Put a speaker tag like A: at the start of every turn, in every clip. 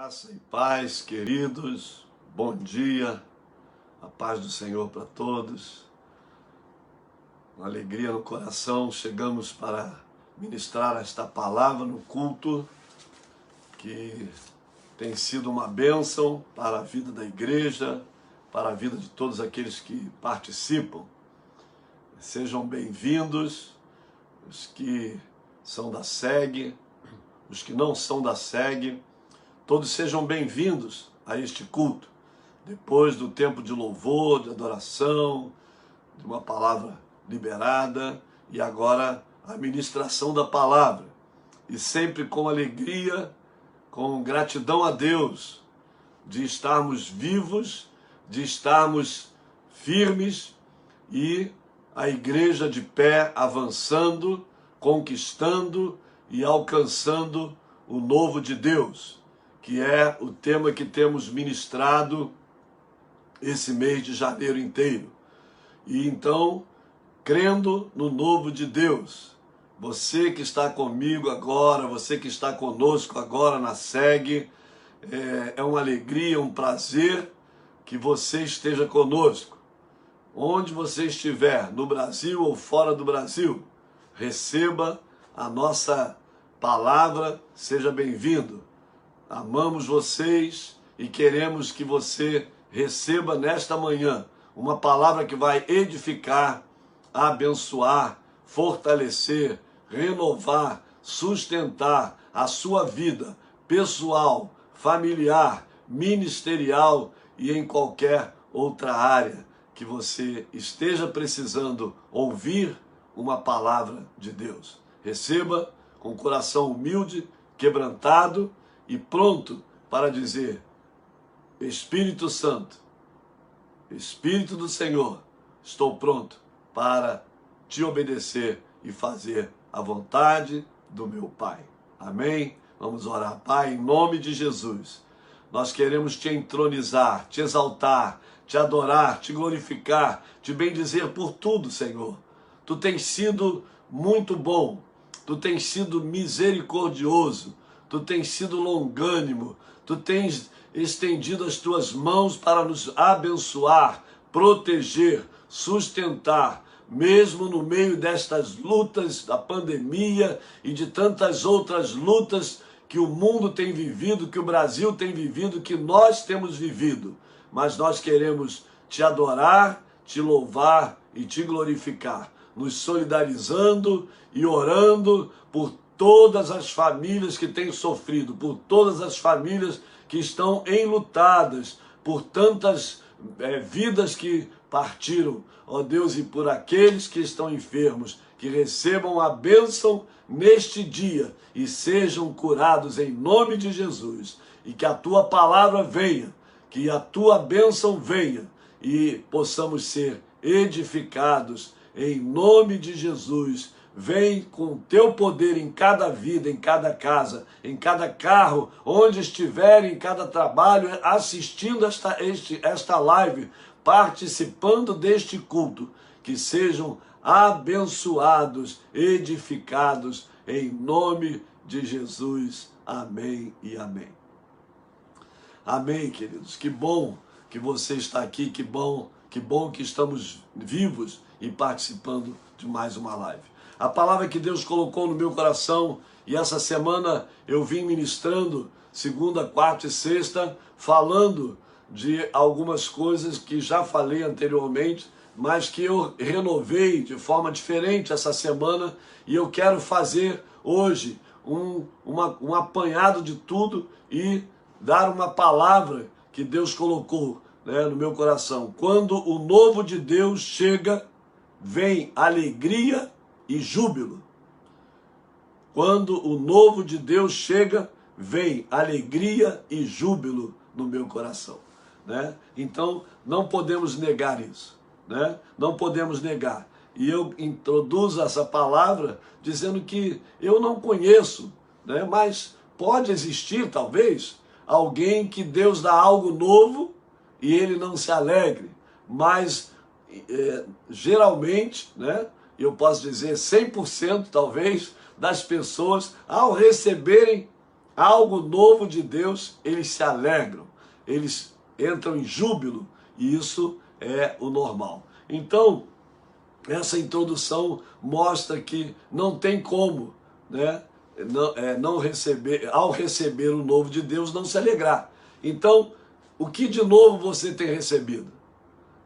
A: Graça e paz, queridos, bom dia, a paz do Senhor para todos. Uma alegria no coração, chegamos para ministrar esta palavra no culto, que tem sido uma bênção para a vida da igreja, para a vida de todos aqueles que participam. Sejam bem-vindos, os que são da SEG, os que não são da SEG, todos sejam bem-vindos a este culto. Depois do tempo de louvor, de adoração, de uma palavra liberada, e agora a ministração da palavra. E sempre com alegria, com gratidão a Deus, de estarmos vivos, de estarmos firmes e a igreja de pé avançando, conquistando e alcançando o novo de Deus, que é o tema que temos ministrado esse mês de janeiro inteiro. E então, crendo no novo de Deus, você que está comigo agora, você que está conosco agora na SEG, é uma alegria, um prazer que você esteja conosco. Onde você estiver, no Brasil ou fora do Brasil, receba a nossa palavra, seja bem-vindo. Amamos vocês e queremos que você receba nesta manhã uma palavra que vai edificar, abençoar, fortalecer, renovar, sustentar a sua vida pessoal, familiar, ministerial e em qualquer outra área que você esteja precisando ouvir uma palavra de Deus. Receba com o coração humilde, quebrantado e pronto para dizer: Espírito Santo, Espírito do Senhor, estou pronto para te obedecer e fazer a vontade do meu Pai. Amém? Vamos orar. Pai, em nome de Jesus, nós queremos te entronizar, te exaltar, te adorar, te glorificar, te bendizer por tudo, Senhor. Tu tens sido muito bom, tu tens sido misericordioso, tu tens sido longânimo, tu tens estendido as tuas mãos para nos abençoar, proteger, sustentar, mesmo no meio destas lutas da pandemia e de tantas outras lutas que o mundo tem vivido, que o Brasil tem vivido, que nós temos vivido. Mas nós queremos te adorar, te louvar e te glorificar, nos solidarizando e orando por todas as famílias que têm sofrido, por todas as famílias que estão enlutadas, por tantas vidas que partiram, ó Deus, e por aqueles que estão enfermos, que recebam a bênção neste dia e sejam curados em nome de Jesus, e que a tua palavra venha, que a tua bênção venha e possamos ser edificados em nome de Jesus. Vem com o teu poder em cada vida, em cada casa, em cada carro, onde estiverem, em cada trabalho, assistindo esta live, participando deste culto, que sejam abençoados, edificados, em nome de Jesus. Amém e amém. Amém, queridos. Que bom que você está aqui, que bom que estamos vivos e participando de mais uma live. A palavra que Deus colocou no meu coração, e essa semana eu vim ministrando, segunda, quarta e sexta, falando de algumas coisas que já falei anteriormente, mas que eu renovei de forma diferente essa semana, e eu quero fazer hoje um apanhado de tudo e dar uma palavra que Deus colocou, no meu coração. Quando o novo de Deus chega, vem alegria e júbilo. Quando o novo de Deus chega, vem alegria e júbilo no meu coração, Então, não podemos negar isso, Não podemos negar. E eu introduzo essa palavra dizendo que eu não conheço, mas pode existir, talvez, alguém que Deus dá algo novo e ele não se alegre, mas geralmente, eu posso dizer 100% talvez, das pessoas, ao receberem algo novo de Deus, eles se alegram, eles entram em júbilo, e isso é o normal. Então, essa introdução mostra que não tem como, né, não receber, ao receber o novo de Deus, não se alegrar. Então, o que de novo você tem recebido?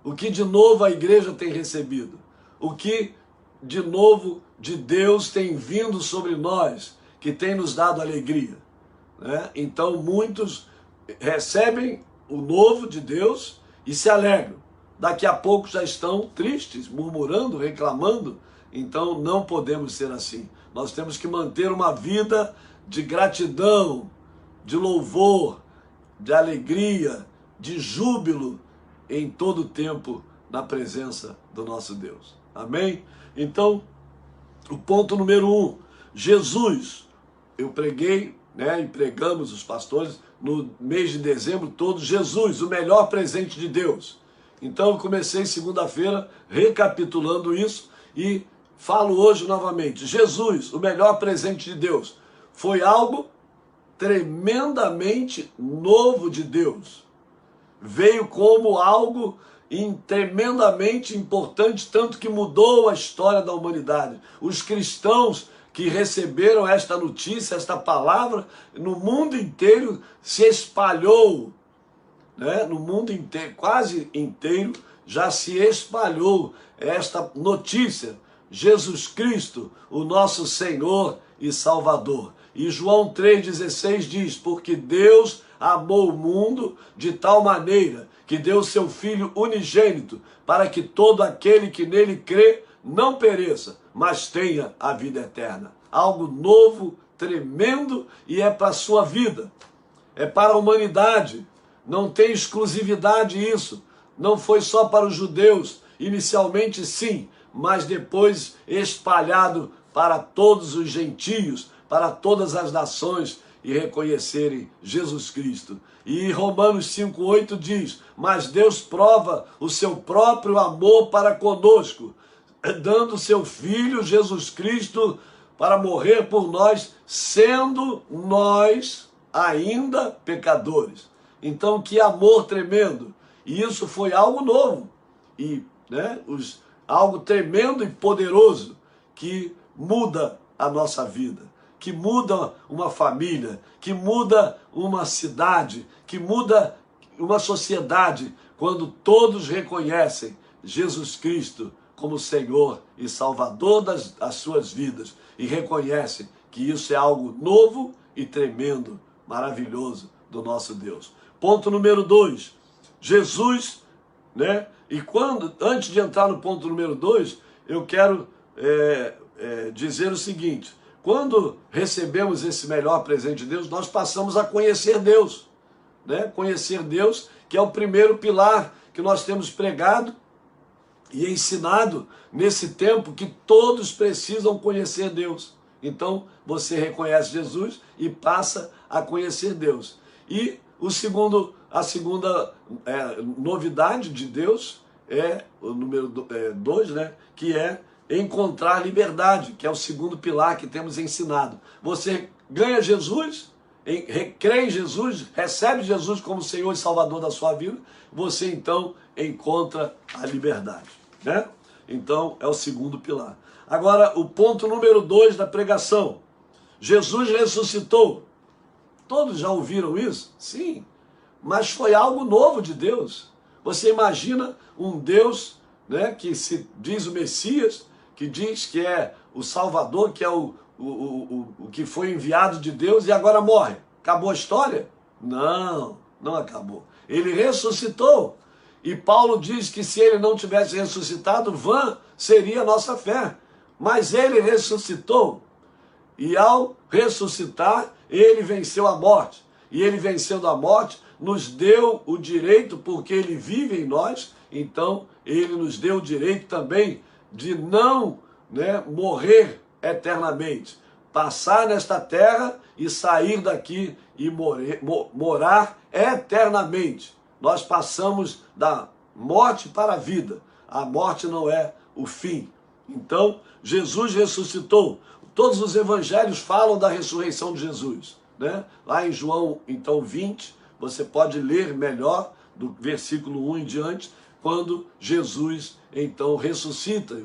A: O que de novo a igreja tem recebido? O que de novo de Deus tem vindo sobre nós, que tem nos dado alegria, né? Então muitos recebem o novo de Deus e se alegram. Daqui a pouco já estão tristes, murmurando, reclamando. Então não podemos ser assim. Nós temos que manter uma vida de gratidão, de louvor, de alegria, de júbilo em todo o tempo na presença do nosso Deus. Amém? Então, o ponto número 1, Jesus, eu preguei, né, e pregamos os pastores no mês de dezembro todo, Jesus, o melhor presente de Deus. Então eu comecei segunda-feira recapitulando isso e falo hoje novamente. Jesus, o melhor presente de Deus, foi algo tremendamente novo de Deus. Veio como algo tremendamente importante, tanto que mudou a história da humanidade. Os cristãos que receberam esta notícia, esta palavra, no mundo inteiro se espalhou, né? No mundo inteiro, quase inteiro, já se espalhou esta notícia. Jesus Cristo, o nosso Senhor e Salvador. E João 3,16 diz, porque Deus amou o mundo de tal maneira que deu seu Filho unigênito, para que todo aquele que nele crê não pereça, mas tenha a vida eterna. Algo novo, tremendo, e é para a sua vida, é para a humanidade. Não tem exclusividade isso, não foi só para os judeus, inicialmente sim, mas depois espalhado para todos os gentios, para todas as nações, e reconhecerem Jesus Cristo. E Romanos 5,8 diz, mas Deus prova o seu próprio amor para conosco, dando seu Filho Jesus Cristo para morrer por nós, sendo nós ainda pecadores. Então que amor tremendo! E isso foi algo novo, e algo tremendo e poderoso, que muda a nossa vida, que muda uma família, que muda uma cidade, que muda uma sociedade, quando todos reconhecem Jesus Cristo como Senhor e Salvador das suas vidas, e reconhecem que isso é algo novo e tremendo, maravilhoso do nosso Deus. Ponto número 2, Jesus, né? E antes de entrar no ponto número 2, eu quero dizer o seguinte: quando recebemos esse melhor presente de Deus, nós passamos a conhecer Deus, né? Conhecer Deus, que é o primeiro pilar que nós temos pregado e ensinado nesse tempo, que todos precisam conhecer Deus. Então, você reconhece Jesus e passa a conhecer Deus. E a segunda novidade de Deus é o número 2, né? Que é encontrar liberdade, que é o segundo pilar que temos ensinado. Você ganha Jesus, crê em Jesus, recebe Jesus como Senhor e Salvador da sua vida, você então encontra a liberdade, né? Então é o segundo pilar. Agora, o ponto número 2 da pregação: Jesus ressuscitou. Todos já ouviram isso? Sim, mas foi algo novo de Deus. Você imagina um Deus, né, que se diz o Messias, que diz que é o Salvador, que é o que foi enviado de Deus, e agora morre. Acabou a história? Não, não acabou. Ele ressuscitou. E Paulo diz que se ele não tivesse ressuscitado, vã seria a nossa fé. Mas ele ressuscitou. E ao ressuscitar, ele venceu a morte. E ele vencendo a morte, nos deu o direito, porque ele vive em nós, então ele nos deu o direito também de não, morrer eternamente, passar nesta terra e sair daqui e morar eternamente. Nós passamos da morte para a vida. A morte não é o fim. Então, Jesus ressuscitou. Todos os evangelhos falam da ressurreição de Jesus. né? Lá em João, então, 20, você pode ler melhor, do versículo 1 em diante, quando Jesus, então, ressuscita.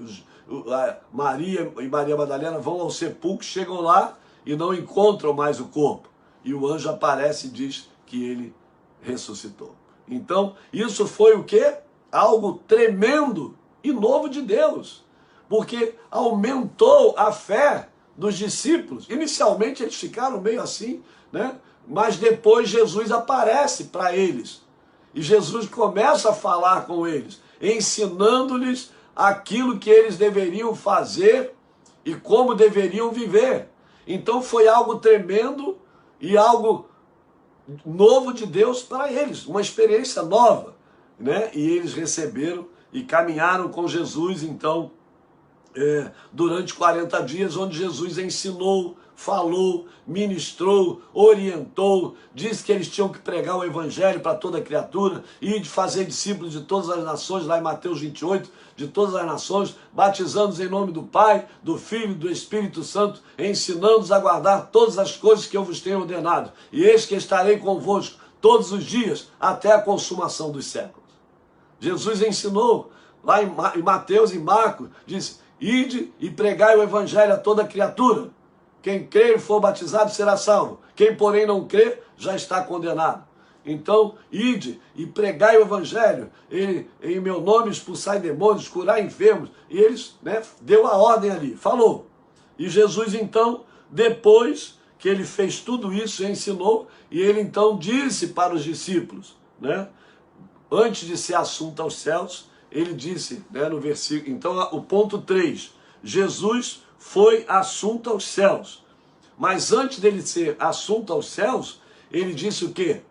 A: Maria e Maria Madalena vão ao sepulcro, chegam lá e não encontram mais o corpo. E o anjo aparece e diz que ele ressuscitou. Então, isso foi o quê? Algo tremendo e novo de Deus, porque aumentou a fé dos discípulos. Inicialmente eles ficaram meio assim, né? Mas depois Jesus aparece para eles. E Jesus começa a falar com eles, ensinando-lhes aquilo que eles deveriam fazer e como deveriam viver. Então foi algo tremendo e algo novo de Deus para eles, uma experiência nova, né? E eles receberam e caminharam com Jesus, então, durante 40 dias, onde Jesus ensinou, falou, ministrou, orientou, disse que eles tinham que pregar o evangelho para toda criatura e de fazer discípulos de todas as nações, lá em Mateus 28, de todas as nações, batizando-os em nome do Pai, do Filho e do Espírito Santo, ensinando-os a guardar todas as coisas que eu vos tenho ordenado. E eis que estarei convosco todos os dias, até a consumação dos séculos. Jesus ensinou, lá em Mateus e Marcos, disse: ide e pregai o evangelho a toda criatura. Quem crer e for batizado será salvo. Quem, porém, não crer, já está condenado. Então, ide e pregai o evangelho. Em meu nome expulsai demônios, curai enfermos. E eles, né, deu a ordem ali, falou. E Jesus, então, depois que ele fez tudo isso, ensinou, e ele, então, disse para os discípulos, né, antes de ser assunto aos céus, ele disse, né, no versículo, então, o ponto 3, Jesus foi assunto aos céus. Mas antes dele ser assunto aos céus, ele disse o quê?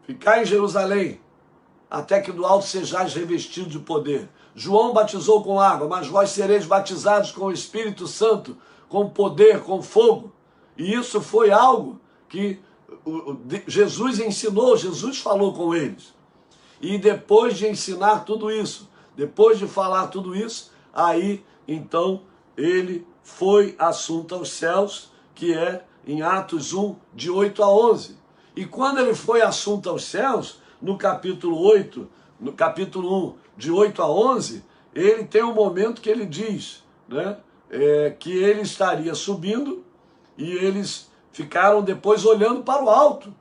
A: Ficai em Jerusalém, até que do alto sejais revestidos de poder. João batizou com água, mas vós sereis batizados com o Espírito Santo, com poder, com fogo. E isso foi algo que Jesus ensinou, Jesus falou com eles. E depois de ensinar tudo isso, depois de falar tudo isso, aí, então, ele foi assunto aos céus, que é em Atos 1, de 8 a 11. E quando ele foi assunto aos céus, no capítulo 8, no capítulo 1, de 8 a 11, ele tem um momento que ele diz, né, que ele estaria subindo e eles ficaram depois olhando para o alto,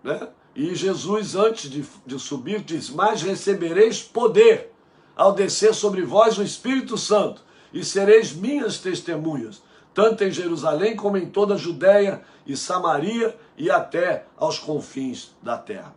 A: né? E Jesus, antes de subir, diz: mas recebereis poder ao descer sobre vós o Espírito Santo, e sereis minhas testemunhas, tanto em Jerusalém como em toda a Judéia e Samaria e até aos confins da terra.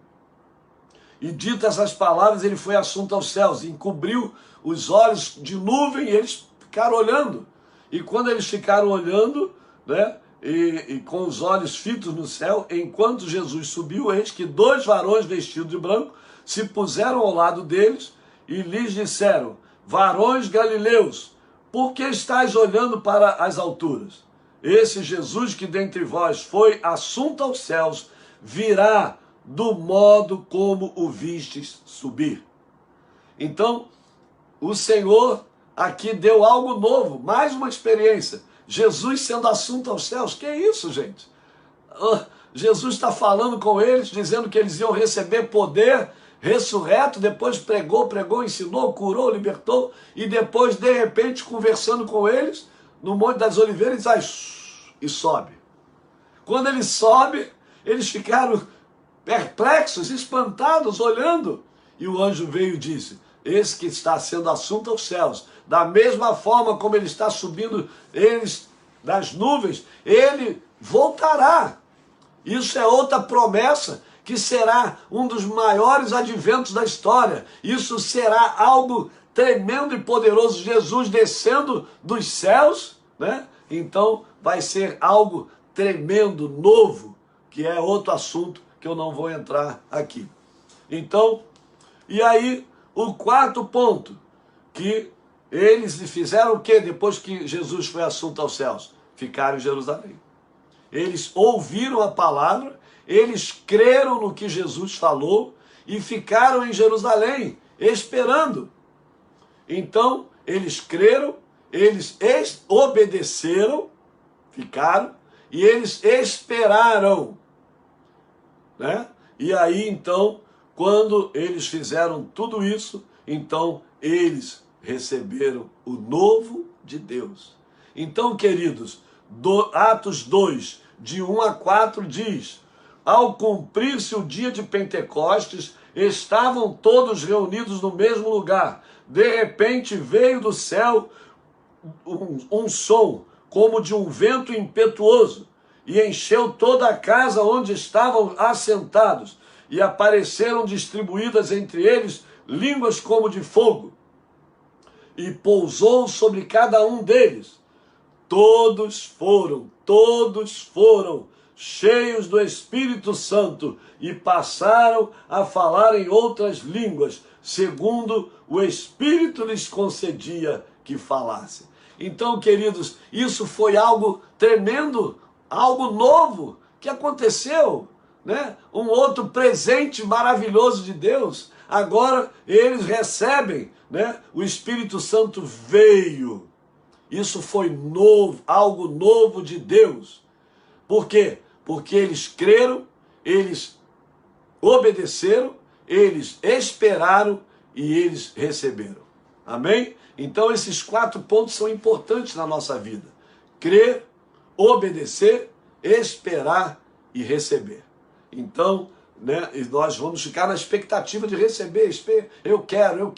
A: E ditas essas palavras, ele foi assunto aos céus, e encobriu os olhos de nuvem, e eles ficaram olhando. E quando eles ficaram olhando, né, e com os olhos fitos no céu, enquanto Jesus subiu, eis que 2 varões vestidos de branco se puseram ao lado deles e lhes disseram: varões galileus, por que estáis olhando para as alturas? Esse Jesus que dentre vós foi assunto aos céus, virá do modo como o vistes subir. Então, o Senhor aqui deu algo novo, mais uma experiência. Jesus sendo assunto aos céus, que é isso, gente? Jesus está falando com eles, dizendo que eles iam receber poder, ressurreto, depois pregou, ensinou, curou, libertou, e depois, de repente, conversando com eles, no Monte das Oliveiras, e sobe. Quando ele sobe, eles ficaram perplexos, espantados, olhando, e o anjo veio e disse: esse que está sendo assunto aos céus, da mesma forma como ele está subindo eles das nuvens, ele voltará. Isso é outra promessa, que será um dos maiores adventos da história. Isso será algo tremendo e poderoso. Jesus descendo dos céus, né? Então vai ser algo tremendo, novo, que é outro assunto que eu não vou entrar aqui. Então, e aí, o quarto ponto, que eles fizeram o quê depois que Jesus foi assunto aos céus? Ficaram em Jerusalém. Eles ouviram a palavra, eles creram no que Jesus falou e ficaram em Jerusalém, esperando. Então, eles creram, eles obedeceram, ficaram, e eles esperaram, né? E aí então, quando eles fizeram tudo isso, então eles receberam o novo de Deus. Então, queridos, Atos 2, de 1 a 4 diz: ao cumprir-se o dia de Pentecostes, estavam todos reunidos no mesmo lugar. De repente veio do céu um som, como de um vento impetuoso, e encheu toda a casa onde estavam assentados, e apareceram distribuídas entre eles línguas como de fogo, e pousou sobre cada um deles. Todos foram cheios do Espírito Santo e passaram a falar em outras línguas, segundo o Espírito lhes concedia que falassem. Então, queridos, isso foi algo tremendo, algo novo que aconteceu, né? Um outro presente maravilhoso de Deus. Agora eles recebem, né? O Espírito Santo veio. Isso foi novo, algo novo de Deus. Por quê? Porque eles creram, eles obedeceram, eles esperaram e eles receberam. Amém? Então esses 4 pontos são importantes na nossa vida: crer, obedecer, esperar e receber. Então, né, nós vamos ficar na expectativa de receber. Eu quero,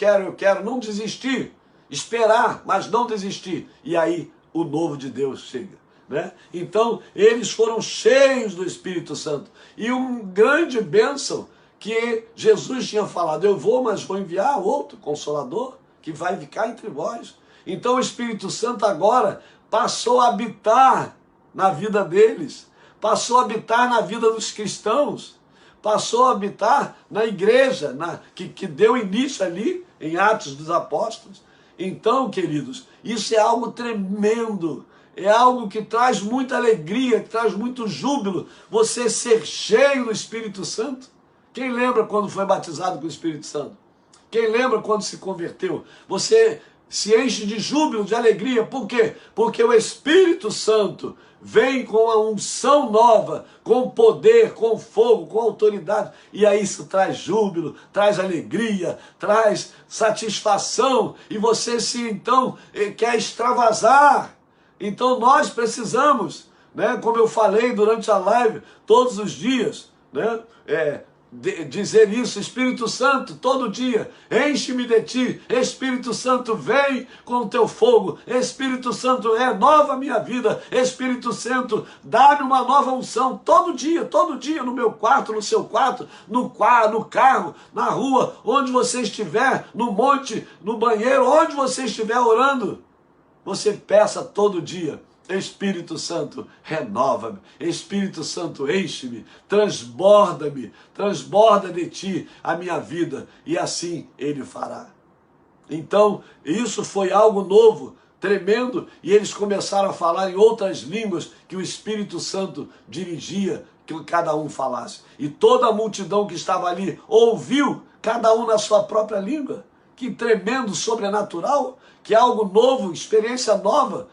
A: não desistir. Esperar, mas não desistir. E aí o novo de Deus chega, né? Então eles foram cheios do Espírito Santo. E uma grande bênção que Jesus tinha falado: eu vou, mas vou enviar outro Consolador que vai ficar entre vós. Então o Espírito Santo agora passou a habitar na vida deles, passou a habitar na vida dos cristãos, passou a habitar na igreja, que deu início ali em Atos dos Apóstolos. Então, queridos, isso é algo tremendo, é algo que traz muita alegria, que traz muito júbilo, você ser cheio do Espírito Santo. Quem lembra quando foi batizado com o Espírito Santo? Quem lembra quando se converteu? Você se enche de júbilo, de alegria. Por quê? Porque o Espírito Santo vem com a unção nova, com poder, com fogo, com autoridade. E aí isso traz júbilo, traz alegria, traz satisfação. E você então quer extravasar. Então nós precisamos, né, como eu falei durante a live, todos os dias, né, dizer isso: Espírito Santo, todo dia, enche-me de ti. Espírito Santo, vem com o teu fogo. Espírito Santo, renova a minha vida. Espírito Santo, dá-me uma nova unção todo dia, no meu quarto, no seu quarto, no carro, na rua, onde você estiver, no monte, no banheiro, onde você estiver orando. Você peça todo dia: Espírito Santo, renova-me. Espírito Santo, enche-me, transborda de ti a minha vida. E assim ele fará. Então, isso foi algo novo, tremendo, e eles começaram a falar em outras línguas que o Espírito Santo dirigia que cada um falasse. E toda a multidão que estava ali ouviu, cada um na sua própria língua. Que tremendo, sobrenatural, que é algo novo, experiência nova.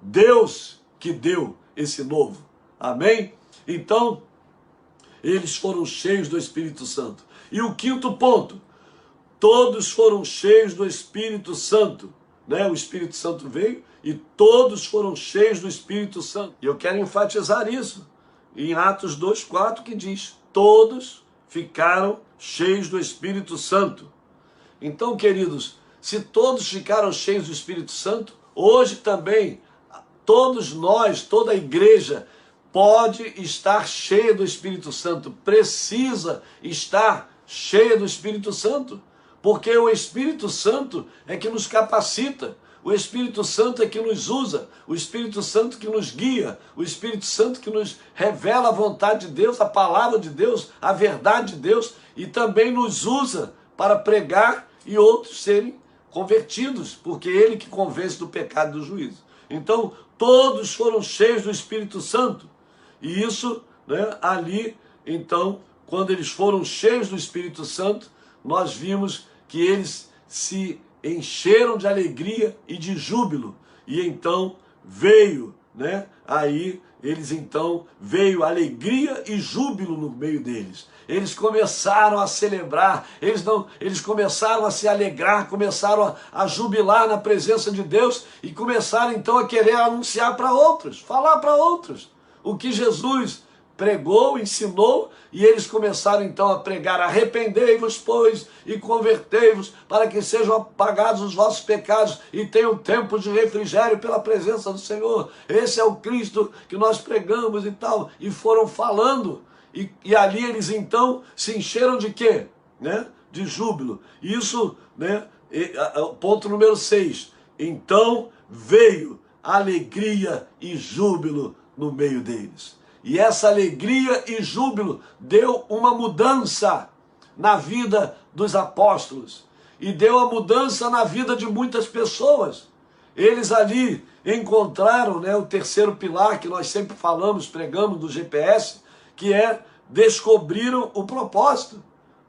A: Deus que deu esse novo. Amém? Então, eles foram cheios do Espírito Santo. E o 5º ponto: todos foram cheios do Espírito Santo. Né? O Espírito Santo veio e todos foram cheios do Espírito Santo. E eu quero enfatizar isso em Atos 2,4, que diz: todos ficaram cheios do Espírito Santo. Então, queridos, se todos ficaram cheios do Espírito Santo, hoje também todos nós, toda a igreja, pode estar cheia do Espírito Santo, precisa estar cheia do Espírito Santo, porque o Espírito Santo é que nos capacita, o Espírito Santo é que nos usa, o Espírito Santo que nos guia, o Espírito Santo que nos revela a vontade de Deus, a palavra de Deus, a verdade de Deus, e também nos usa para pregar e outros serem convertidos, porque ele que convence do pecado e do juízo. Então, todos foram cheios do Espírito Santo. E isso, né, ali, então, quando eles foram cheios do Espírito Santo, nós vimos que eles se encheram de alegria e de júbilo. E então veio, né, aí eles então veio alegria e júbilo no meio deles. Eles começaram a celebrar, eles começaram a se alegrar, começaram a jubilar na presença de Deus e começaram então a querer anunciar para outros, falar para outros o que Jesus pregou, ensinou, e eles começaram então a pregar: arrependei-vos, pois, e convertei-vos, para que sejam apagados os vossos pecados e tenham tempo de refrigério pela presença do Senhor. Esse é o Cristo que nós pregamos e tal. E foram falando, e ali eles então se encheram de quê? Né? De júbilo. Isso, né? Ponto número 6. Então veio alegria e júbilo no meio deles. E essa alegria e júbilo deu uma mudança na vida dos apóstolos. E deu a mudança na vida de muitas pessoas. Eles ali encontraram, né, o terceiro pilar que nós sempre falamos, pregamos do GPS, que é: descobriram o propósito.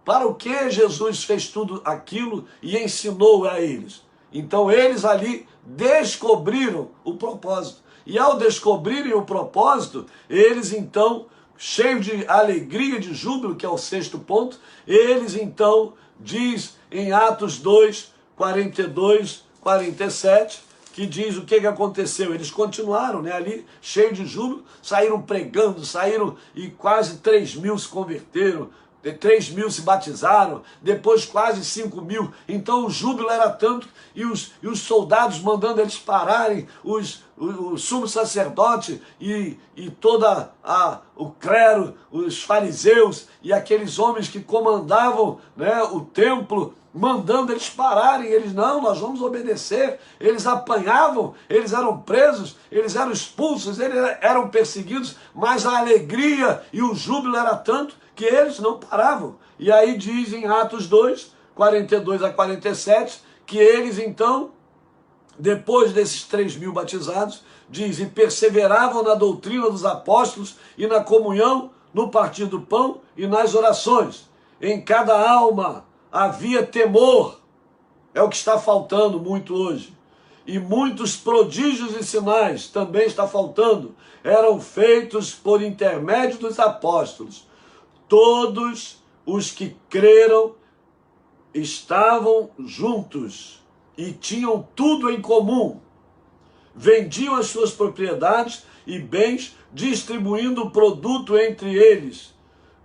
A: Para o que Jesus fez tudo aquilo e ensinou a eles. Então eles ali descobriram o propósito. E ao descobrirem o propósito, eles então, cheios de alegria e de júbilo, que é o 6º ponto, eles então, diz em Atos 2, 42, 47, que diz o que aconteceu. Eles continuaram, né, ali, cheios de júbilo, saíram pregando, saíram e quase 3.000 se converteram, 3.000 se batizaram, depois quase 5.000. Então o júbilo era tanto, e os soldados mandando eles pararem, o sumo sacerdote e toda o clero, os fariseus e aqueles homens que comandavam, né, o templo, mandando eles pararem. Eles: não, nós vamos obedecer. Eles apanhavam, eles eram presos, eles eram expulsos, eles eram perseguidos, mas a alegria e o júbilo era tanto que eles não paravam. E aí diz em Atos 2, 42 a 47, que eles então, depois desses 3.000 batizados, diz: e perseveravam na doutrina dos apóstolos e na comunhão, no partir do pão e nas orações. Em cada alma havia temor. É o que está faltando muito hoje. E muitos prodígios e sinais, também está faltando, eram feitos por intermédio dos apóstolos. Todos os que creram estavam juntos e tinham tudo em comum. Vendiam as suas propriedades e bens, distribuindo o produto entre eles,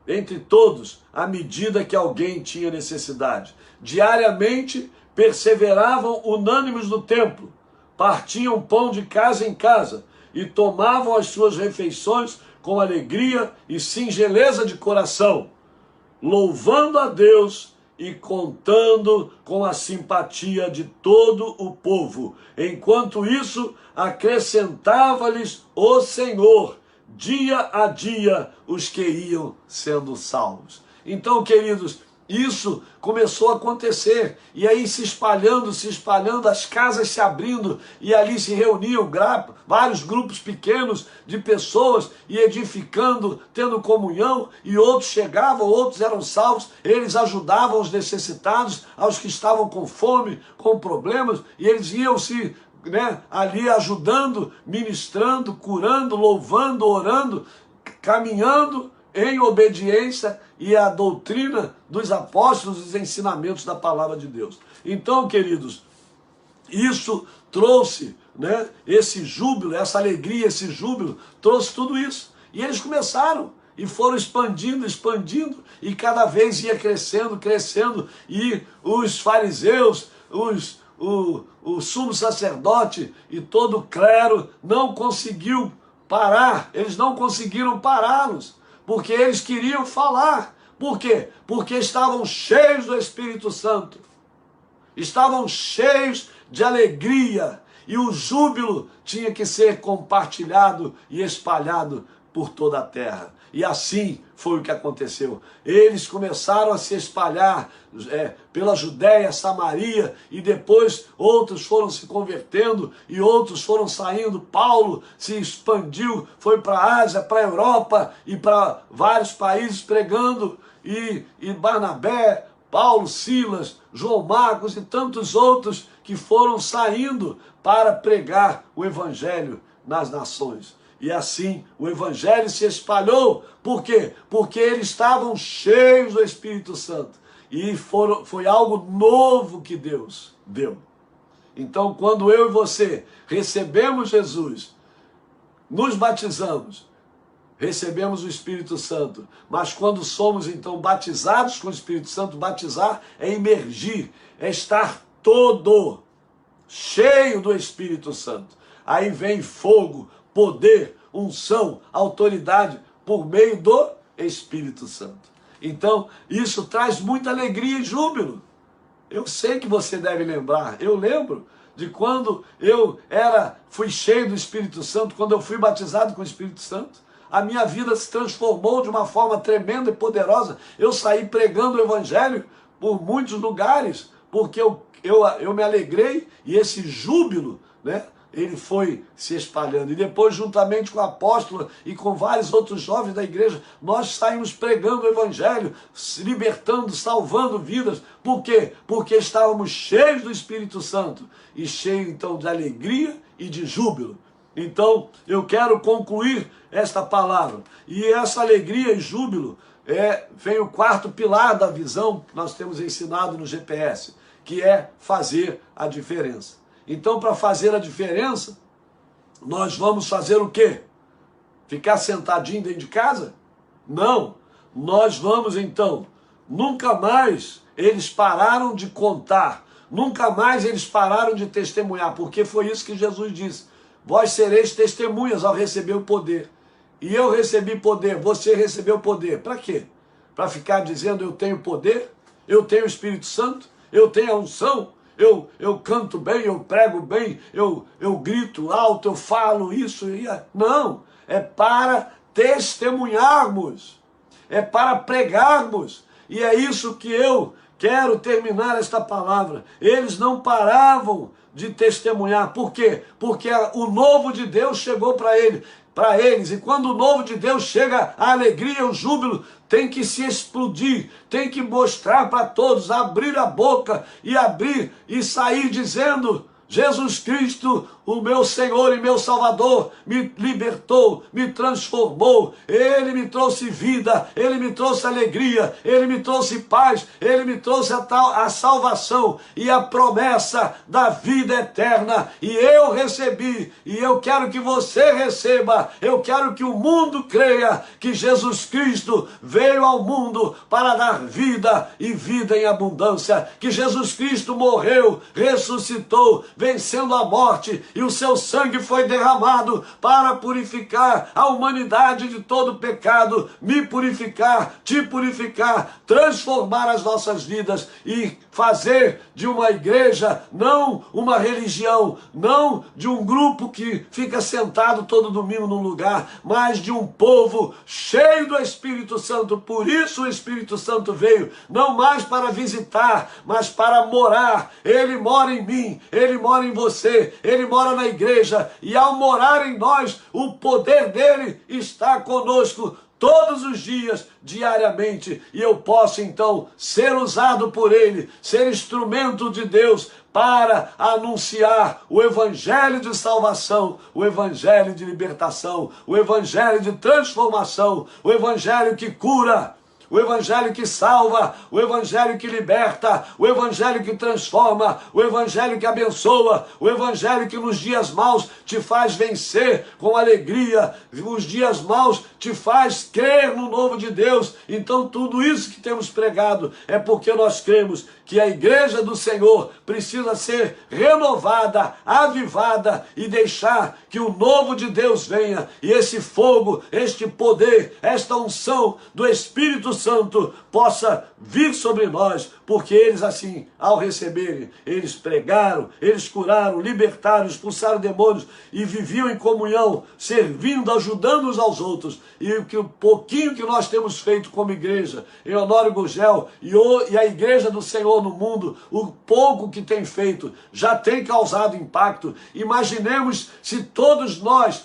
A: entre todos, à medida que alguém tinha necessidade. Diariamente perseveravam unânimes no templo, partiam pão de casa em casa e tomavam as suas refeições com alegria e singeleza de coração, louvando a Deus e contando com a simpatia de todo o povo. Enquanto isso, acrescentava-lhes o Senhor, dia a dia, os que iam sendo salvos. Então, queridos, isso começou a acontecer, e aí se espalhando, as casas se abrindo, e ali se reuniam vários grupos pequenos de pessoas, e edificando, tendo comunhão, e outros chegavam, outros eram salvos, eles ajudavam os necessitados, aos que estavam com fome, com problemas, e eles iam se, né, ali ajudando, ministrando, curando, louvando, orando, caminhando em obediência e a doutrina dos apóstolos, os ensinamentos da palavra de Deus. Então, queridos, isso trouxe, né, esse júbilo, essa alegria, esse júbilo, trouxe tudo isso. E eles começaram e foram expandindo, e cada vez ia crescendo, e os fariseus, o sumo sacerdote e todo o clero não conseguiu parar, eles não conseguiram pará-los, porque eles queriam falar. Por quê? Porque estavam cheios do Espírito Santo, estavam cheios de alegria, e o júbilo tinha que ser compartilhado e espalhado por toda a terra. E assim foi o que aconteceu. Eles começaram a se espalhar pela Judéia, Samaria, e depois outros foram se convertendo e outros foram saindo. Paulo se expandiu, foi para a Ásia, para a Europa e para vários países pregando, e Barnabé, Paulo, Silas, João Marcos e tantos outros que foram saindo para pregar o Evangelho nas nações. E assim o evangelho se espalhou. Por quê? Porque eles estavam cheios do Espírito Santo. E foi algo novo que Deus deu. Então, quando eu e você recebemos Jesus, nos batizamos, recebemos o Espírito Santo. Mas quando somos então batizados com o Espírito Santo, batizar é imergir, é estar todo cheio do Espírito Santo. Aí vem fogo, poder, unção, autoridade por meio do Espírito Santo. Então, isso traz muita alegria e júbilo. Eu sei que você deve lembrar, eu lembro de quando eu fui cheio do Espírito Santo, quando eu fui batizado com o Espírito Santo. A minha vida se transformou de uma forma tremenda e poderosa. Eu saí pregando o Evangelho por muitos lugares, porque eu me alegrei e esse júbilo, né, ele foi se espalhando. E depois, juntamente com a apóstola e com vários outros jovens da igreja, nós saímos pregando o Evangelho, se libertando, salvando vidas. Por quê? Porque estávamos cheios do Espírito Santo e cheios então de alegria e de júbilo. Então, eu quero concluir esta palavra. E essa alegria e júbilo vem o quarto pilar da visão que nós temos ensinado no GPS, que é fazer a diferença. Então, para fazer a diferença, nós vamos fazer o quê? Ficar sentadinho dentro de casa? Não. Nós vamos, então, nunca mais eles pararam de contar, nunca mais eles pararam de testemunhar, porque foi isso que Jesus disse. Vós sereis testemunhas ao receber o poder. E eu recebi poder, você recebeu poder. Para quê? Para ficar dizendo eu tenho poder, eu tenho o Espírito Santo, eu tenho a unção, eu canto bem, eu prego bem, eu grito alto, eu falo isso. Não, é para testemunharmos, é para pregarmos. E é isso que eu quero terminar esta palavra. Eles não paravam de testemunhar. Por quê? Porque o novo de Deus chegou para eles. E quando o novo de Deus chega, a alegria, o júbilo tem que se explodir, tem que mostrar para todos, abrir a boca e sair dizendo: Jesus Cristo, o meu Senhor e meu Salvador, me libertou, me transformou, Ele me trouxe vida, Ele me trouxe alegria, Ele me trouxe paz, Ele me trouxe a salvação e a promessa da vida eterna. E eu recebi, e eu quero que você receba, eu quero que o mundo creia que Jesus Cristo veio ao mundo para dar vida e vida em abundância, que Jesus Cristo morreu, ressuscitou, vencendo a morte, e o seu sangue foi derramado para purificar a humanidade de todo pecado, me purificar, te purificar, transformar as nossas vidas e fazer de uma igreja, não uma religião, não de um grupo que fica sentado todo domingo num lugar, mas de um povo cheio do Espírito Santo. Por isso o Espírito Santo veio, não mais para visitar, mas para morar. Ele mora em mim, Ele mora em você, Ele mora na igreja, e ao morar em nós, o poder dele está conosco todos os dias, diariamente, e eu posso então ser usado por ele, ser instrumento de Deus para anunciar o evangelho de salvação, o evangelho de libertação, o evangelho de transformação, o evangelho que cura, o evangelho que salva, o evangelho que liberta, o evangelho que transforma, o evangelho que abençoa, o evangelho que nos dias maus te faz vencer com alegria, os dias maus te faz crer no novo de Deus. Então tudo isso que temos pregado é porque nós cremos que a igreja do Senhor precisa ser renovada, avivada e deixar que o novo de Deus venha, e esse fogo, este poder, esta unção do Espírito Santo possa vir sobre nós, porque eles assim, ao receberem, eles pregaram, eles curaram, libertaram, expulsaram demônios e viviam em comunhão, servindo, ajudando uns aos outros. E o pouquinho que nós temos feito como igreja, em Honório Gurgel e a igreja do Senhor no mundo, o pouco que tem feito já tem causado impacto. Imaginemos se todos nós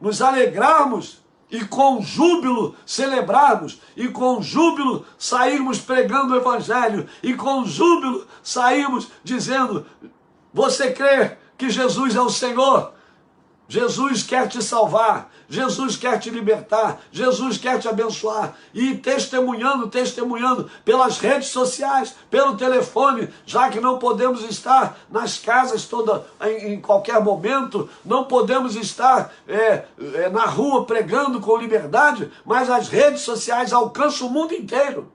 A: nos alegrarmos e com júbilo celebrarmos, e com júbilo sairmos pregando o evangelho, e com júbilo sairmos dizendo: você crê que Jesus é o Senhor? Jesus quer te salvar, Jesus quer te libertar, Jesus quer te abençoar. E testemunhando pelas redes sociais, pelo telefone, já que não podemos estar nas casas em qualquer momento, não podemos estar na rua pregando com liberdade, mas as redes sociais alcançam o mundo inteiro.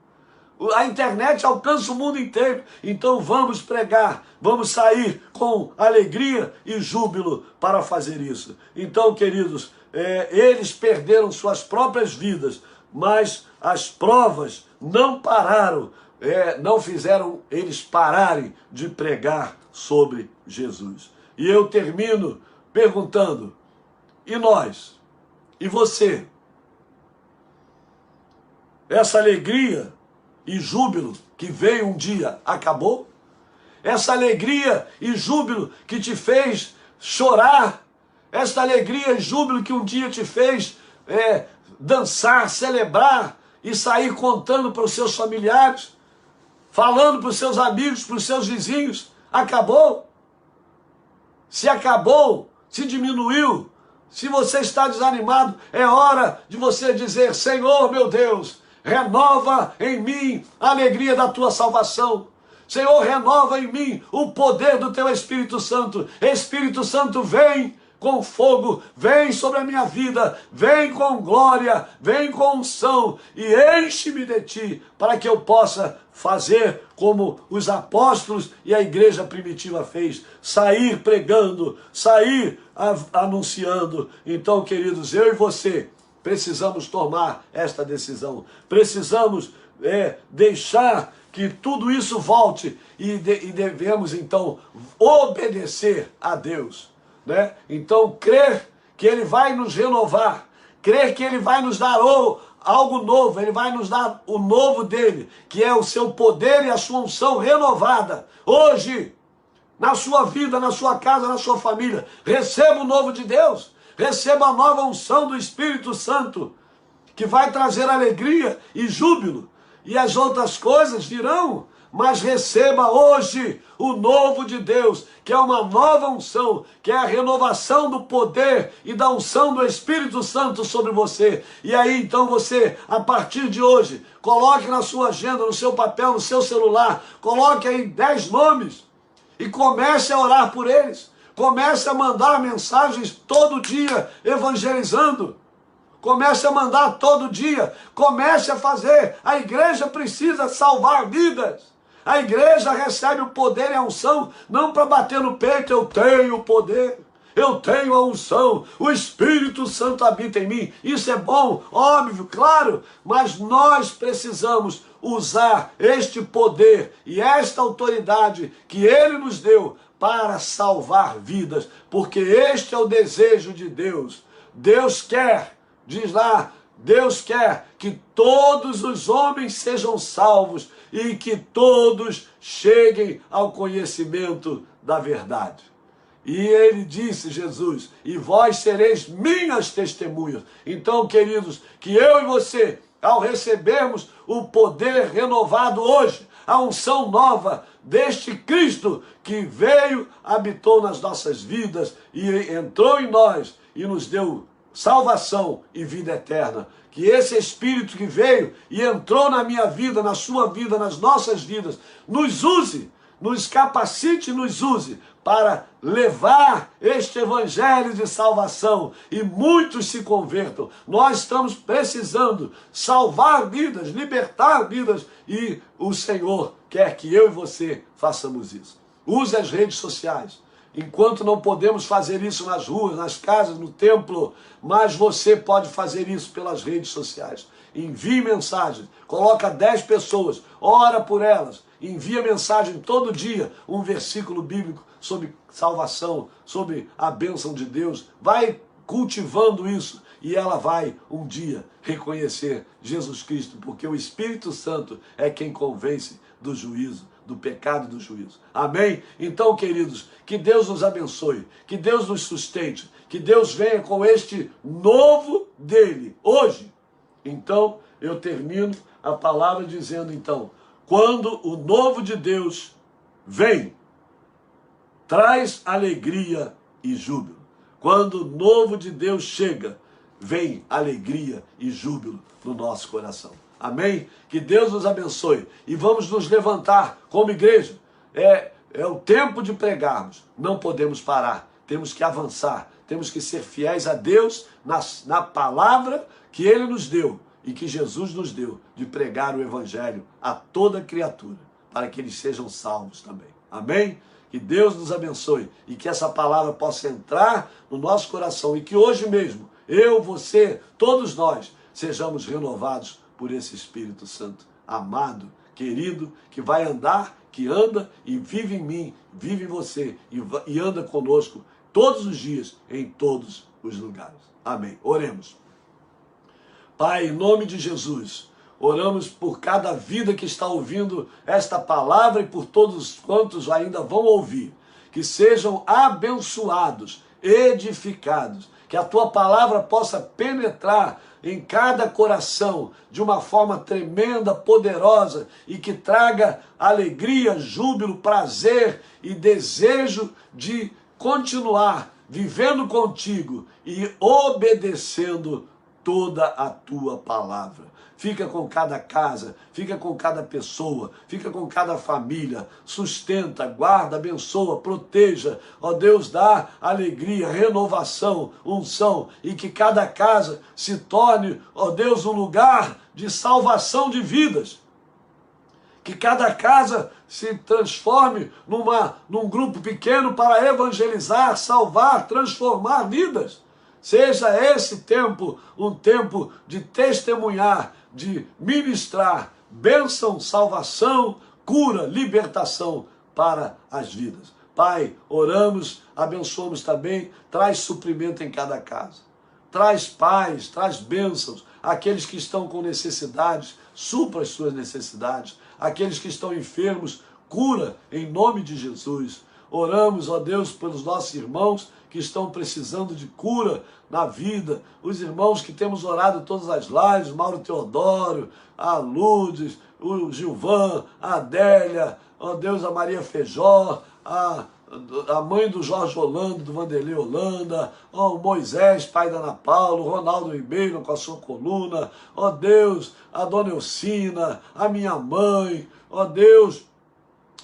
A: A internet alcança o mundo inteiro. Então vamos pregar, vamos sair com alegria e júbilo para fazer isso. Então, queridos, eles perderam suas próprias vidas, mas as provas não pararam, não fizeram eles pararem de pregar sobre Jesus. E eu termino perguntando, e nós? E você? Essa alegria e júbilo que veio um dia acabou? Essa alegria e júbilo que te fez chorar, essa alegria e júbilo que um dia te fez dançar, celebrar e sair contando para os seus familiares, falando para os seus amigos, para os seus vizinhos, acabou? Se acabou, se diminuiu, se você está desanimado, é hora de você dizer: Senhor meu Deus, renova em mim a alegria da tua salvação. Senhor, renova em mim o poder do teu Espírito Santo. Espírito Santo, vem com fogo, vem sobre a minha vida, vem com glória, vem com unção e enche-me de ti, para que eu possa fazer como os apóstolos e a igreja primitiva fez, sair pregando, sair anunciando. Então, queridos, eu e você precisamos tomar esta decisão. Precisamos deixar que tudo isso volte e devemos, então, obedecer a Deus, né? Então, crer que Ele vai nos renovar, crer que Ele vai nos dar algo novo, Ele vai nos dar o novo dEle, que é o seu poder e a sua unção renovada. Hoje, na sua vida, na sua casa, na sua família, receba o novo de Deus. Receba a nova unção do Espírito Santo, que vai trazer alegria e júbilo. E as outras coisas virão, mas receba hoje o novo de Deus, que é uma nova unção, que é a renovação do poder e da unção do Espírito Santo sobre você. E aí, então, você, a partir de hoje, coloque na sua agenda, no seu papel, no seu celular, coloque aí 10 nomes e comece a orar por eles. Comece a mandar mensagens todo dia, evangelizando. Comece a mandar todo dia. Comece a fazer. A igreja precisa salvar vidas. A igreja recebe o poder e a unção, não para bater no peito: eu tenho o poder, eu tenho a unção, o Espírito Santo habita em mim. Isso é bom, óbvio, claro, mas nós precisamos usar este poder e esta autoridade que Ele nos deu para salvar vidas, porque este é o desejo de Deus. Deus quer, diz lá, Deus quer que todos os homens sejam salvos e que todos cheguem ao conhecimento da verdade. E ele disse, Jesus: e vós sereis minhas testemunhas. Então, queridos, que eu e você, ao recebermos o poder renovado hoje, a unção nova deste Cristo que veio, habitou nas nossas vidas e entrou em nós e nos deu salvação e vida eterna. Que esse Espírito que veio e entrou na minha vida, na sua vida, nas nossas vidas, nos use, nos capacite e nos use para levar este evangelho de salvação e muitos se convertam. Nós estamos precisando salvar vidas, libertar vidas, e o Senhor quer que eu e você façamos isso. Use as redes sociais. Enquanto não podemos fazer isso nas ruas, nas casas, no templo, mas você pode fazer isso pelas redes sociais. Envie mensagens, coloca 10 pessoas, ora por elas, envia mensagem todo dia, um versículo bíblico sobre salvação, sobre a bênção de Deus. Vai cultivando isso e ela vai um dia reconhecer Jesus Cristo, porque o Espírito Santo é quem convence do juízo, do pecado e do juízo. Amém? Então, queridos, que Deus nos abençoe, que Deus nos sustente, que Deus venha com este novo dele, hoje. Então, eu termino a palavra dizendo, então, quando o novo de Deus vem, traz alegria e júbilo. Quando o novo de Deus chega, vem alegria e júbilo no nosso coração. Amém? Que Deus nos abençoe. E vamos nos levantar como igreja. É o tempo de pregarmos. Não podemos parar. Temos que avançar. Temos que ser fiéis a Deus na palavra que Ele nos deu e que Jesus nos deu, de pregar o Evangelho a toda criatura, para que eles sejam salvos também. Amém? Que Deus nos abençoe e que essa palavra possa entrar no nosso coração e que hoje mesmo, eu, você, todos nós, sejamos renovados por esse Espírito Santo, amado, querido, que vai andar, que anda e vive em mim, vive em você e anda conosco todos os dias, em todos os lugares. Amém. Oremos. Pai, em nome de Jesus, oramos por cada vida que está ouvindo esta palavra e por todos quantos ainda vão ouvir. Que sejam abençoados, edificados, que a tua palavra possa penetrar em cada coração de uma forma tremenda, poderosa e que traga alegria, júbilo, prazer e desejo de continuar vivendo contigo e obedecendo toda a tua palavra. Fica com cada casa, fica com cada pessoa, fica com cada família, sustenta, guarda, abençoa, proteja, ó Deus, dá alegria, renovação, unção, e que cada casa se torne, ó Deus, um lugar de salvação de vidas. Que cada casa se transforme num grupo pequeno para evangelizar, salvar, transformar vidas. Seja esse tempo um tempo de testemunhar, de ministrar bênção, salvação, cura, libertação para as vidas. Pai, oramos, abençoamos também, traz suprimento em cada casa. Traz paz, traz bênçãos. Aqueles que estão com necessidades, supra as suas necessidades. Aqueles que estão enfermos, cura em nome de Jesus. Oramos, ó Deus, pelos nossos irmãos que estão precisando de cura na vida, os irmãos que temos orado todas as lives, Mauro Teodoro, a Lourdes, o Gilvan, a Adélia, ó Deus, a Maria Feijó, a mãe do Jorge Holanda, do Vanderlei Holanda, ó, o Moisés, pai da Ana Paula, o Ronaldo Ribeiro com a sua coluna, ó Deus, a Dona Elcina, a minha mãe, ó Deus,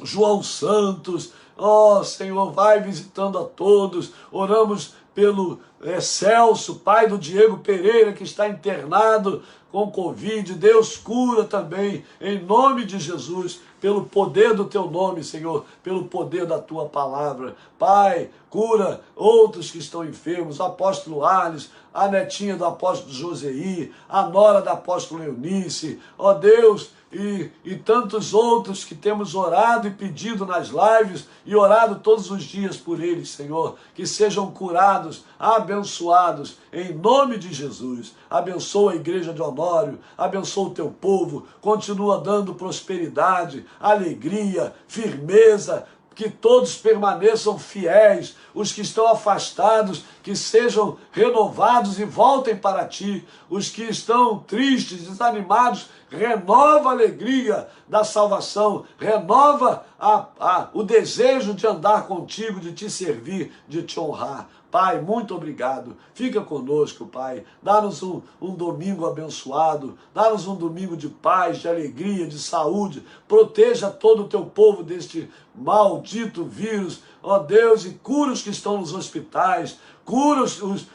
A: João Santos, ó Senhor, vai visitando a todos. Oramos pelo Celso, pai do Diego Pereira, que está internado com Covid. Deus cura também, em nome de Jesus, pelo poder do teu nome, Senhor, pelo poder da tua palavra. Pai, cura outros que estão enfermos, o apóstolo Arles, a netinha do apóstolo Joseí, a nora da apóstola Eunice, ó Deus, e tantos outros que temos orado e pedido nas lives e orado todos os dias por eles, Senhor, que sejam curados, abençoados, em nome de Jesus. Abençoa a igreja de Honório, abençoa o teu povo, continua dando prosperidade, alegria, firmeza, que todos permaneçam fiéis, os que estão afastados, que sejam renovados e voltem para ti, os que estão tristes, desanimados, renova a alegria da salvação, renova o desejo de andar contigo, de te servir, de te honrar. Pai, muito obrigado. Fica conosco, Pai. Dá-nos um domingo abençoado. Dá-nos um domingo de paz, de alegria, de saúde. Proteja todo o teu povo deste maldito vírus. Ó Deus, e cura os que estão nos hospitais. Cura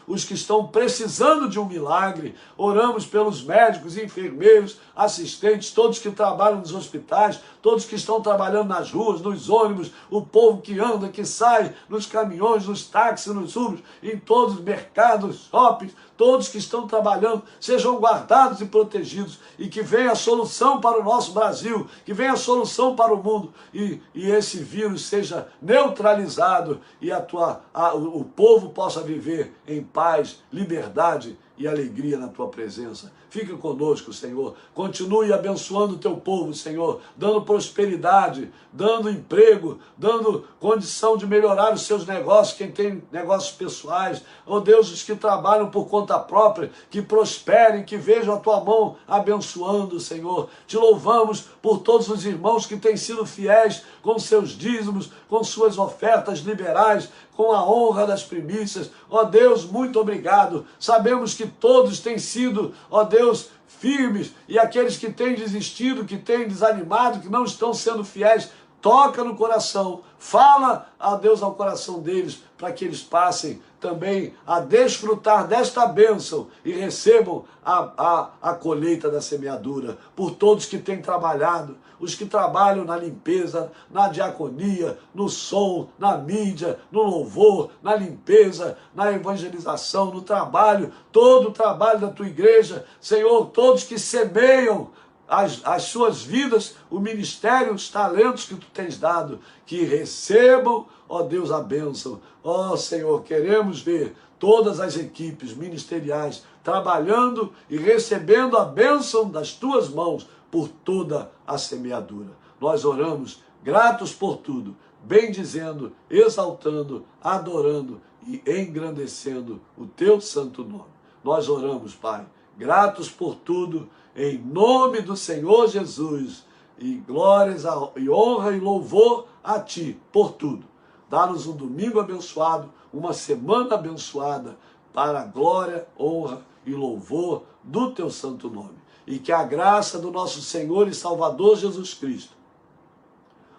A: os que estão precisando de um milagre. Oramos pelos médicos, enfermeiros, assistentes, todos que trabalham nos hospitais, todos que estão trabalhando nas ruas, nos ônibus, o povo que anda, que sai, nos caminhões, nos táxis, nos Ubers, em todos os mercados, shoppings, todos que estão trabalhando, sejam guardados e protegidos, e que venha a solução para o nosso Brasil, que venha a solução para o mundo, e esse vírus seja neutralizado, e o povo possa viver em paz, liberdade e alegria na tua presença. Fica conosco, Senhor. Continue abençoando o teu povo, Senhor, dando prosperidade, dando emprego, dando condição de melhorar os seus negócios, quem tem negócios pessoais. Oh Deus, os que trabalham por conta própria, que prosperem, que vejam a tua mão abençoando, Senhor. Te louvamos por todos os irmãos que têm sido fiéis com seus dízimos, com suas ofertas liberais, com a honra das primícias. Ó Deus, muito obrigado. Sabemos que todos têm sido, ó Deus, firmes, e aqueles que têm desistido, que têm desanimado, que não estão sendo fiéis, toca no coração, fala a Deus ao coração deles, para que eles passem também a desfrutar desta bênção e recebam a colheita da semeadura. Por todos que têm trabalhado, os que trabalham na limpeza, na diaconia, no som, na mídia, no louvor, na limpeza, na evangelização, no trabalho, todo o trabalho da tua igreja, Senhor, todos que semeiam as suas vidas, o ministério, os talentos que tu tens dado, que recebam, ó Deus, a bênção. Ó Senhor, queremos ver todas as equipes ministeriais trabalhando e recebendo a bênção das tuas mãos por toda a semeadura. Nós oramos gratos por tudo, bendizendo, exaltando, adorando e engrandecendo o teu santo nome. Nós oramos, Pai, gratos por tudo, em nome do Senhor Jesus, e glórias e honra e louvor a Ti por tudo. Dá-nos um domingo abençoado, uma semana abençoada, para a glória, honra e louvor do Teu santo nome. E que a graça do nosso Senhor e Salvador Jesus Cristo,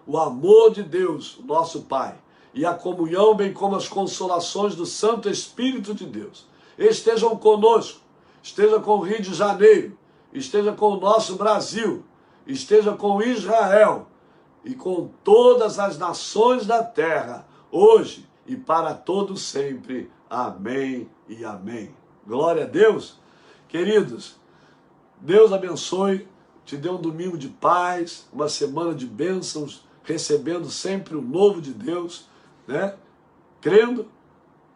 A: o amor de Deus, nosso Pai, e a comunhão, bem como as consolações do Santo Espírito de Deus, estejam conosco, esteja com o Rio de Janeiro, esteja com o nosso Brasil, esteja com Israel e com todas as nações da terra, hoje e para todo sempre. Amém e amém. Glória a Deus. Queridos, Deus abençoe, te dê um domingo de paz, uma semana de bênçãos, recebendo sempre o novo de Deus, né? Crendo,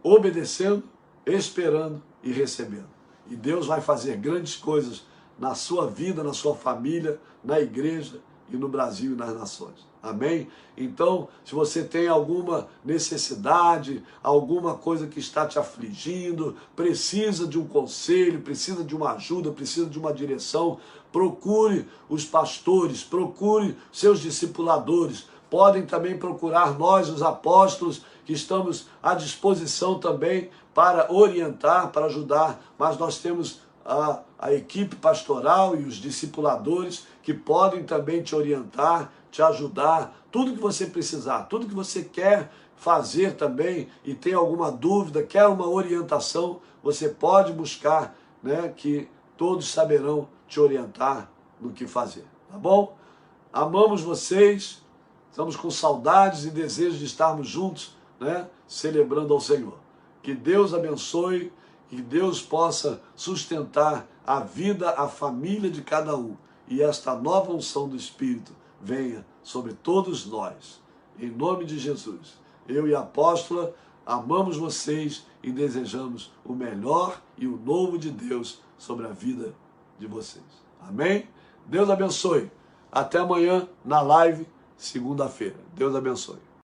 A: obedecendo, esperando e recebendo. E Deus vai fazer grandes coisas na sua vida, na sua família, na igreja e no Brasil e nas nações. Amém? Então, se você tem alguma necessidade, alguma coisa que está te afligindo, precisa de um conselho, precisa de uma ajuda, precisa de uma direção, procure os pastores, procure seus discipuladores. Podem também procurar nós, os apóstolos, que estamos à disposição também para orientar, para ajudar, mas nós temos a equipe pastoral e os discipuladores que podem também te orientar, te ajudar, tudo que você precisar, tudo que você quer fazer também e tem alguma dúvida, quer uma orientação, você pode buscar, né, que todos saberão te orientar no que fazer, tá bom? Amamos vocês, estamos com saudades e desejos de estarmos juntos, né, celebrando ao Senhor. Que Deus abençoe, que Deus possa sustentar a vida, a família de cada um. E esta nova unção do Espírito venha sobre todos nós. Em nome de Jesus. Eu e a apóstola amamos vocês e desejamos o melhor e o novo de Deus sobre a vida de vocês. Amém? Deus abençoe. Até amanhã na live, segunda-feira. Deus abençoe.